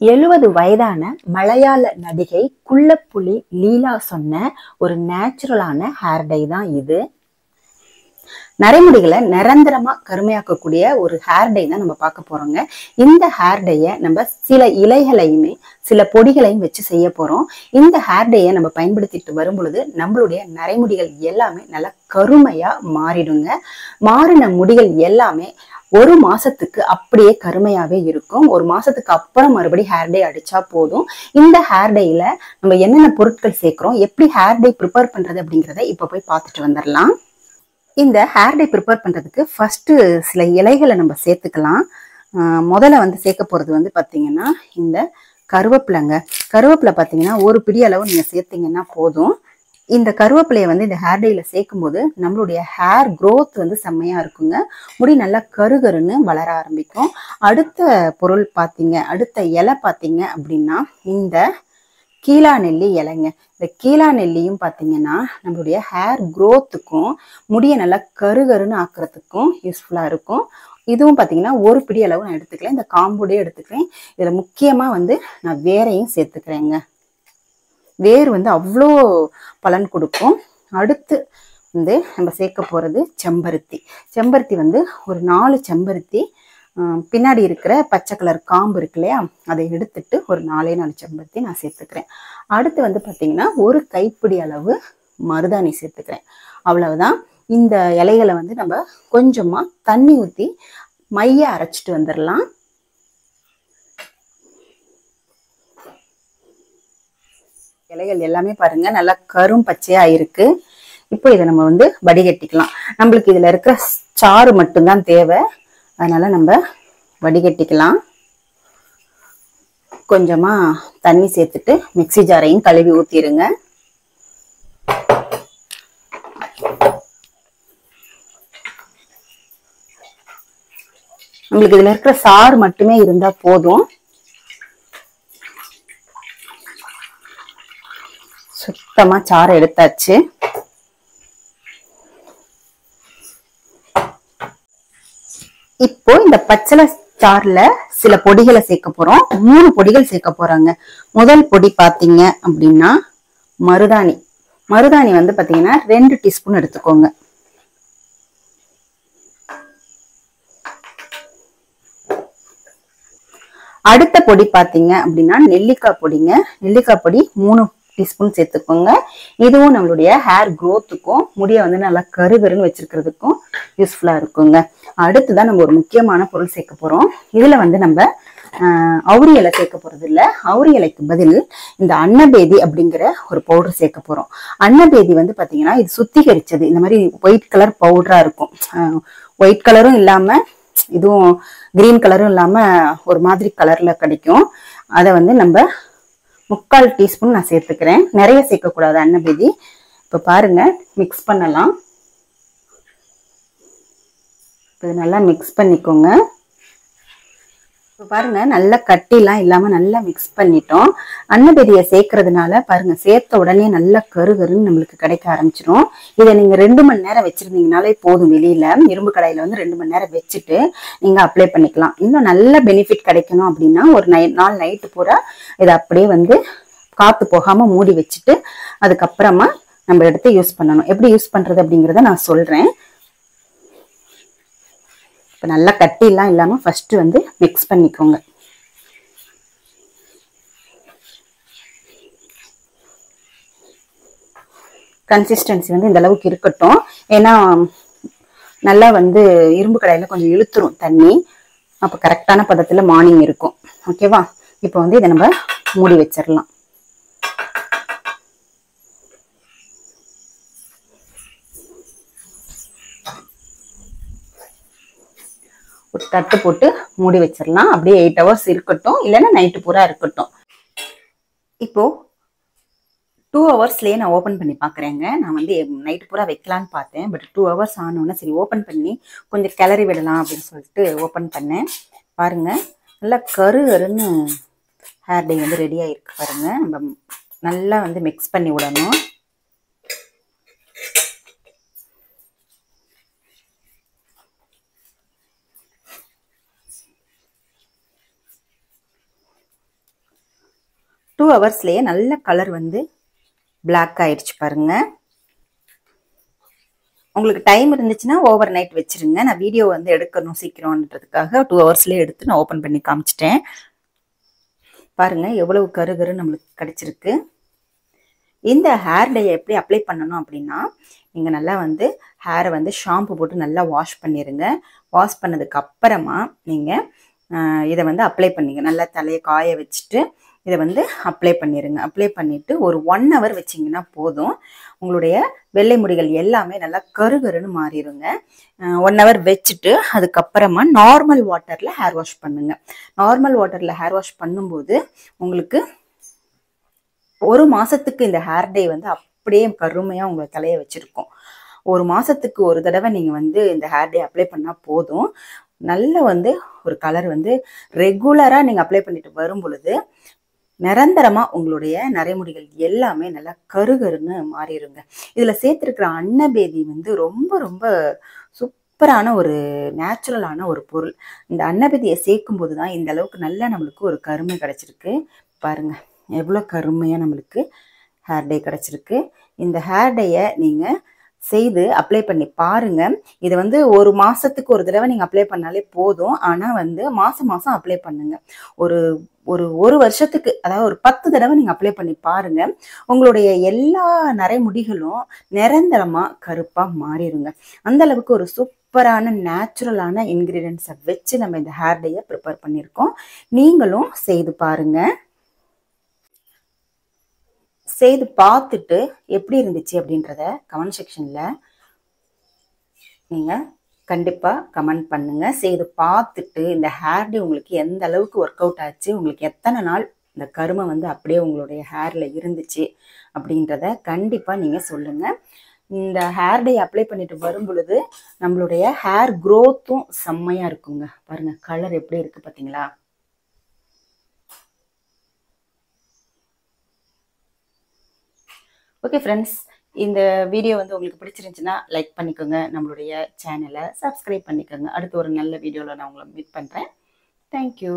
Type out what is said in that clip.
70 வயதான மலையாள நடிகை குள்ளப்புலி லீலா சொன்ன ஒரு நேச்சுரலான ஹேர் டை தான் இது. நரைமுடிகளை நிரந்தரமா கருமையாக்கக்கூடிய ஒரு ஹேர் டை தான் நம்ம பார்க்க போறோங்க. இந்த ஹேர் டைய நம்ம சில இலைகளையுமே சில பொடிகளையும் வச்சு செய்ய போறோம். இந்த ஹேர் டைய நம்ம பயன்படுத்திட்டு வரும் பொழுது நம்மளுடைய நரைமுடிகள் எல்லாமே நல்லா கருமையா மாறிடுங்க. மாறின முடிகள் எல்லாமே ஒரு மாசத்துக்கு அப்படியே கருமையாவே இருக்கும். ஒரு மாசத்துக்கு அப்புறம் மறுபடியும் ஹேர் டை அடிச்சா போதும். இந்த ஹேர் டைல நம்ம என்னென்ன பொருட்கள் சேர்க்கிறோம், எப்படி ஹேர் டை ப்ரிப்பேர் பண்றது அப்படிங்கிறத இப்ப போய் பார்த்துட்டு வந்துடலாம். இந்த ஹேர் டை ப்ரிப்பேர் பண்றதுக்கு ஃபர்ஸ்ட் சில இலைகளை நம்ம சேர்த்துக்கலாம். முதல்ல வந்து சேர்க்க போறது வந்து பாத்தீங்கன்னா இந்த கருவேப்பிலைங்க. கருவேப்பிலை பாத்தீங்கன்னா ஒரு பிடி அளவு நீங்க சேர்த்தீங்கன்னா போதும். இந்த கருவேப்பிலையை வந்து இந்த ஹேர் டைல சேர்க்கும் போது நம்மளுடைய ஹேர் growth வந்து செம்மையா இருக்குங்க. முடி நல்லா கருகருன்னு வளர ஆரம்பிக்கும். அடுத்த பொருள் பாத்தீங்க, அடுத்த இலை பாத்தீங்க அப்படின்னா இந்த கீழா நெல்லி இலைங்க. இந்த கீழா நெல்லியும் பாத்தீங்கன்னா நம்மளுடைய ஹேர் growthக்கும் முடியை நல்லா கருகருன்னு ஆக்குறதுக்கும் யூஸ்ஃபுல்லா இருக்கும். இதுவும் பாத்தீங்கன்னா ஒரு பிடி அளவு நான் எடுத்துக்கிறேன். இந்த காம்போடே எடுத்துக்கிறேன். இதுல முக்கியமா வந்து நான் வேரையும் சேர்த்துக்கிறேங்க. வேர் வந்து அவ்வளோ பலன் கொடுக்கும். அடுத்து வந்து நம்ம சேர்க்க போறது செம்பருத்தி. செம்பருத்தி வந்து ஒரு 4 செம்பருத்தி, பின்னாடி இருக்கிற பச்சை கலர் காம்பு இருக்கு இல்லையா, அதை எடுத்துட்டு ஒரு 4 செம்பருத்தி நான் சேர்த்துக்கிறேன். அடுத்து வந்து பாத்தீங்கன்னா ஒரு கைப்பிடி அளவு மருதாணி சேர்த்துக்கிறேன். அவ்வளவுதான். இந்த இலைகளை வந்து நம்ம கொஞ்சமா தண்ணி ஊத்தி மைய அரைச்சிட்டு வந்துடலாம். இலைகள் எல்லாமே பாருங்க நல்லா கரும் பச்சையா இருக்கு. இப்போ இதை நம்ம வந்து வடிகட்டிக்கலாம். நம்மளுக்கு இதுல இருக்கிற சாறு மட்டும்தான் தேவை, அதனால நம்ம வடிகட்டிக்கலாம். கொஞ்சமா தண்ணி சேர்த்துட்டு மிக்ஸி ஜாரையும் கழுவி ஊத்திடுங்க. நம்மளுக்கு இதுல இருக்கிற சாறு மட்டுமே இருந்தா போதும். சுத்தமா சாறை எடுத்தாச்சு. இப்போ இந்த பச்சளை சாறுல சில பொடிகளை சேர்க்க போறோம். 3 பொடிகள் சேர்க்க போறாங்க. முதல் பொடி பாத்தீங்க அப்படின்னா மருதாணி. மருதாணி வந்து பாத்தீங்கன்னா 2 டீஸ்பூன் எடுத்துக்கோங்க. அடுத்த பொடி பாத்தீங்க அப்படின்னா நெல்லிக்காய் பொடிங்க. நெல்லிக்காய் பொடி 3 டீஸ்பூன் சேர்த்துக்கோங்க. இதுவும் நம்மளுடைய ஹேர் growthக்கும் முடியை வந்து நல்லா கருகருன்னு வச்சிருக்கிறதுக்கும் யூஸ்ஃபுல்லா இருக்குங்க. அடுத்துதான் நம்ம ஒரு முக்கியமான பொருள் சேர்க்க போறோம். இதுல வந்து நம்ம அவுரி இலை சேர்க்க போறது இல்ல. அவுரி இலைக்கு பதில் இந்த அன்னபேதி அப்படிங்கிற ஒரு பவுடர் சேர்க்க போறோம். அன்னபேதி வந்து பாத்தீங்கன்னா இது சுத்திகரிச்சது. இந்த மாதிரி ஒயிட் கலர் பவுடரா இருக்கும். ஒயிட் கலரும் இல்லாம இதுவும் கிரீன் கலரும் இல்லாம ஒரு மாதிரி கலர்ல கிடைக்கும். அதை வந்து நம்ம 3/4 டீஸ்பூன் நான் சேர்த்துக்கிறேன். நிறைய சேர்க்க கூடாது அன்னபேதி. இப்ப பாருங்க, மிக்ஸ் பண்ணலாம். இது நல்லா மிக்ஸ் பண்ணிக்கோங்க. இப்ப பாருங்க, நல்லா கட்டிலாம் இல்லாம நல்லா மிக்ஸ் பண்ணிட்டோம். அன்னபேதியை சேர்க்கறதுனால பாருங்க, சேர்த்த உடனே நல்லா கருகருன்னு நம்மளுக்கு கிடைக்க ஆரம்பிச்சிடும். இதை நீங்க 2 மணி நேரம் வச்சிருந்தீங்கனாலே போதும். வெளியில இரும்பு கடாயில வந்து 2 மணி நேரம் வச்சுட்டு நீங்க அப்ளை பண்ணிக்கலாம். இன்னும் நல்ல பெனிஃபிட் கிடைக்கணும் அப்படின்னா ஒரு நாள் நைட்டு பூரா இதை அப்படியே வந்து காத்து போகாம மூடி வச்சுட்டு அதுக்கப்புறமா நம்ம எடுத்து யூஸ் பண்ணணும். எப்படி யூஸ் பண்றது அப்படிங்கிறத நான் சொல்றேன். இப்ப நல்லா கட்டிலாம் இல்லாம ஃபர்ஸ்ட் வந்து மிக்ஸ் பண்ணிக்கோங்க. கன்சிஸ்டன்சி வந்து இந்த அளவுக்கு இருக்கட்டும். ஏன்னா நல்லா வந்து இரும்பு கடாயில கொஞ்சம் இழுத்துரும் தண்ணி. அப்ப கரெக்டான பதத்துல மார்னிங் இருக்கும். ஓகேவா? இப்போ வந்து இதை நம்ம மூடி வச்சிடலாம். ஒரு தட்டு போட்டு மூடி வச்சிடலாம். அப்படியே 8 hours இருக்கட்டும், இல்லைன்னா நைட்டு பூரா இருக்கட்டும். இப்போ 2 hours நான் ஓபன் பண்ணி பாக்குறேங்க. நான் வந்து நைட்டு பூரா வைக்கலான்னு பார்த்தேன். பட் 2 hours ஆனோன்னா சரி ஓபன் பண்ணி கொஞ்சம் கிளறி விடலாம் அப்படின்னு சொல்லிட்டு ஓபன் பண்ணேன். பாருங்க, நல்லா கருன்னு ஹேர் டை வந்து ரெடி ஆயிருக்கு பாருங்க. நம்ம நல்லா வந்து மிக்ஸ் பண்ணி விடணும். ஹவர்ஸ்லயே நல்ல கலர் வந்து பிளாக் ஆயிடுச்சு பாருங்க. உங்களுக்கு டைம் இருந்துச்சுன்னா ஓவர் நைட் வச்சிருங்க. நான் வீடியோ வந்து எடுக்கணும் சீக்கிரம்ன்றதுக்காக 2 ஹவர்ஸ்லயே எடுத்து நான் ஓப்பன் பண்ணி காமிச்சிட்டேன். பாருங்க எவ்வளவு கருகரு நம்மளுக்கு கிடைச்சிருக்கு. இந்த ஹேர் டையை எப்படி அப்ளை பண்ணணும் அப்படின்னா, நீங்கள் நல்லா வந்து ஹேரை வந்து ஷாம்பு போட்டு நல்லா வாஷ் பண்ணிடுங்க. வாஷ் பண்ணதுக்கு அப்புறமா நீங்கள் இதை வந்து அப்ளை பண்ணிங்க. நல்லா தலையை காய வச்சுட்டு இதை வந்து அப்ளை பண்ணிடுங்க. அப்ளை பண்ணிவிட்டு ஒரு 1 ஹவர் வச்சிங்கன்னா போதும். உங்களுடைய வெள்ளை முடிகள் எல்லாமே நல்லா கருகருன்னு மாறிடுங்க. 1 ஹவர் வச்சுட்டு அதுக்கப்புறமா நார்மல் வாட்டரில் ஹேர் வாஷ் பண்ணுங்க. நார்மல் வாட்டரில் ஹேர் வாஷ் பண்ணும்போது உங்களுக்கு 1 மாதத்துக்கு இந்த ஹேர் டை வந்து அப்படியே கருமையாக உங்களை தலையை வச்சுருக்கோம். 1 மாதத்துக்கு ஒரு தடவை நீங்கள் வந்து இந்த ஹேர் டை அப்ளை பண்ணால் போதும். நல்ல வந்து ஒரு கலர் வந்து ரெகுலராக நீங்கள் அப்ளை பண்ணிட்டு வரும் பொழுது நிரந்தரமாக உங்களுடைய நரைமுடிகள் எல்லாமே நல்லா கருகருன்னு மாறிடுங்க. இதில் சேர்த்துருக்கிற அன்னபேதி வந்து ரொம்ப ரொம்ப சூப்பரான ஒரு நேச்சுரலான ஒரு பொருள். இந்த அன்னபேதியை சேர்க்கும் போது தான் இந்த அளவுக்கு நல்லா நம்மளுக்கு ஒரு கருமை கிடச்சிருக்கு. பாருங்கள் எவ்வளோ கருமையாக நம்மளுக்கு ஹேர் டை கிடச்சிருக்கு. இந்த ஹேர் டையை நீங்கள் செய்து அப்ளை பண்ணி பாருங்க. இது வந்து 1 மாதத்துக்கு ஒரு தடவை நீங்கள் அப்ளை பண்ணாலே போதும். ஆனால் வந்து மாதம் மாதம் அப்ளை பண்ணுங்க. ஒரு வருஷத்துக்கு, அதாவது ஒரு 10 தடவை நீங்கள் அப்ளை பண்ணி பாருங்க. உங்களுடைய எல்லா நரைமுடிகளும் நிரந்தரமாக கருப்பாக மாறிடுங்க. அந்த அளவுக்கு ஒரு சூப்பரான நேச்சுரலான இன்கிரீடியன்ஸை வச்சு நம்ம இந்த ஹேர் டையை ப்ரிப்பேர் பண்ணியிருக்கோம். நீங்களும் செய்து பாருங்க. செய்து பார்த்துட்டு எப்படி இருந்துச்சு அப்படின்றத கமெண்ட் செக்ஷனில் நீங்கள் கண்டிப்பாக கமெண்ட் பண்ணுங்கள். செய்து பார்த்துட்டு இந்த ஹேர் டே உங்களுக்கு எந்த அளவுக்கு ஒர்க் அவுட் ஆச்சு, உங்களுக்கு எத்தனை நாள் இந்த கருமை வந்து அப்படியே உங்களுடைய ஹேரில் இருந்துச்சு அப்படின்றத கண்டிப்பாக நீங்கள் சொல்லுங்கள். இந்த ஹேர் டே அப்ளை பண்ணிட்டு வரும் பொழுது நம்மளுடைய ஹேர் க்ரோத்தும் செம்மையாக இருக்குங்க. பாருங்கள் கலர் எப்படி இருக்குது பார்த்தீங்களா? ஓகே ஃப்ரெண்ட்ஸ், இந்த வீடியோ வந்து உங்களுக்கு பிடிச்சிருந்துச்சுன்னா லைக் பண்ணிக்கோங்க. நம்மளுடைய சேனலை சப்ஸ்கிரைப் பண்ணிக்கோங்க. அடுத்து ஒரு நல்ல வீடியோவில் நான் உங்களை மீட் பண்ணுறேன். தேங்க்யூ.